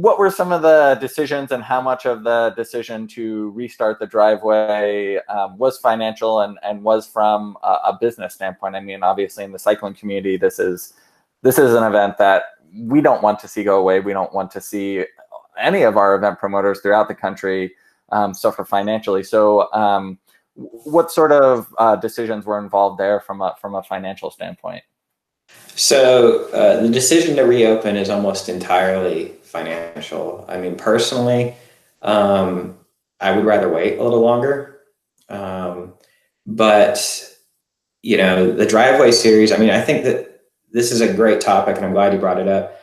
what were some of the decisions, and how much of the decision to restart the driveway was financial and was from a business standpoint? I mean, obviously in the cycling community, this is an event that we don't want to see go away. We don't want to see any of our event promoters throughout the country suffer financially. So what sort of decisions were involved there from a financial standpoint? So the decision to reopen is almost entirely financial. I mean, personally, I would rather wait a little longer. But, the driveway series, I mean, I think that this is a great topic and I'm glad you brought it up.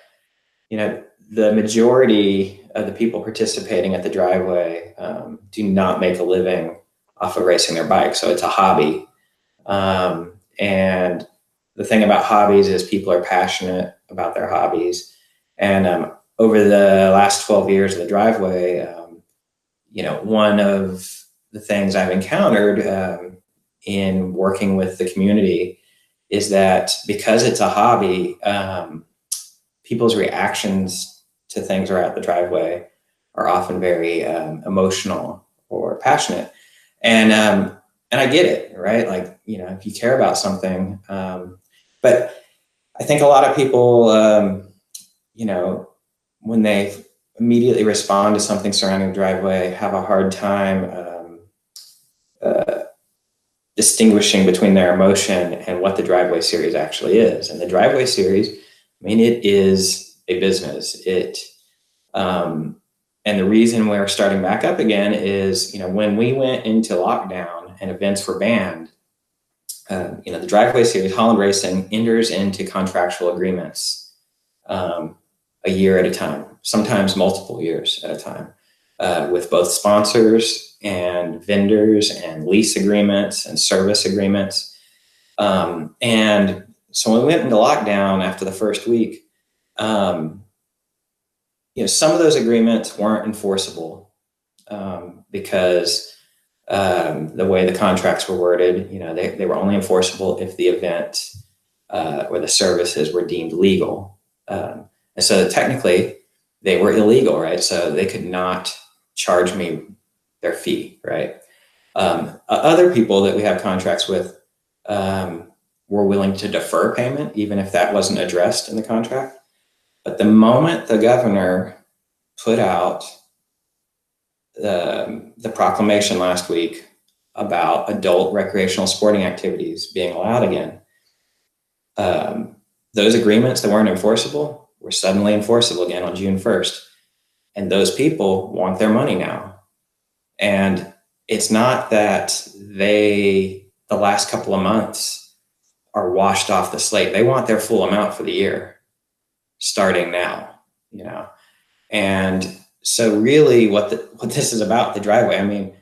The majority of the people participating at the driveway do not make a living off of racing their bikes. So it's a hobby. And the thing about hobbies is people are passionate about their hobbies. And over the last 12 years of the driveway, one of the things I've encountered in working with the community is that because it's a hobby, people's reactions to things around the driveway are often very emotional or passionate. And I get it, right? Like, if you care about something, but I think a lot of people, when they immediately respond to something surrounding the driveway, have a hard time distinguishing between their emotion and what the driveway series actually is. And the driveway series, I mean, it is a business. And the reason we're starting back up again is, when we went into lockdown and events were banned, the driveway series, Holland Racing, enters into contractual agreements a year at a time, sometimes multiple years at a time, with both sponsors and vendors and lease agreements and service agreements. And so when we went into lockdown after the first week, some of those agreements weren't enforceable because the way the contracts were worded, they were only enforceable if the event or the services were deemed legal. And so technically they were illegal, right? So they could not charge me their fee, right? Other people that we have contracts with were willing to defer payment, even if that wasn't addressed in the contract. But the moment the governor put out the proclamation last week about adult recreational sporting activities being allowed again, those agreements that weren't enforceable were suddenly enforceable again on June 1st. And those people want their money now. And it's not that the last couple of months are washed off the slate. They want their full amount for the year, starting now, And so really what this is about, the driveway, I mean,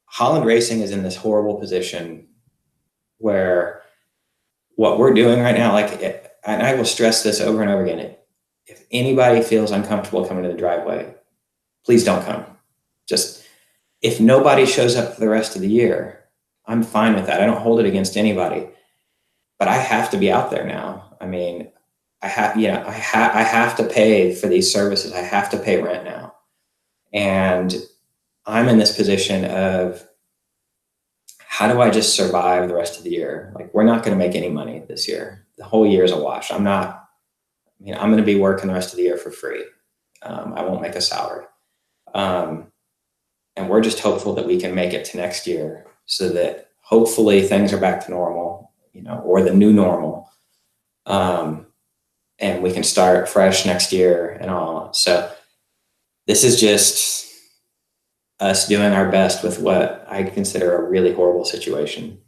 Holland Racing is in this horrible position where what we're doing right now, and I will stress this over and over again, if anybody feels uncomfortable coming to the driveway, please don't come. Just, if nobody shows up for the rest of the year, I'm fine with that. I don't hold it against anybody, but I have to be out there now. I mean, I have to pay for these services. I have to pay rent now. And I'm in this position of, how do I just survive the rest of the year? Like, we're not going to make any money this year. The whole year is a wash. I'm going to be working the rest of the year for free. I won't make a salary. And we're just hopeful that we can make it to next year so that hopefully things are back to normal, or the new normal. And we can start fresh next year and all. So this is just us doing our best with what I consider a really horrible situation.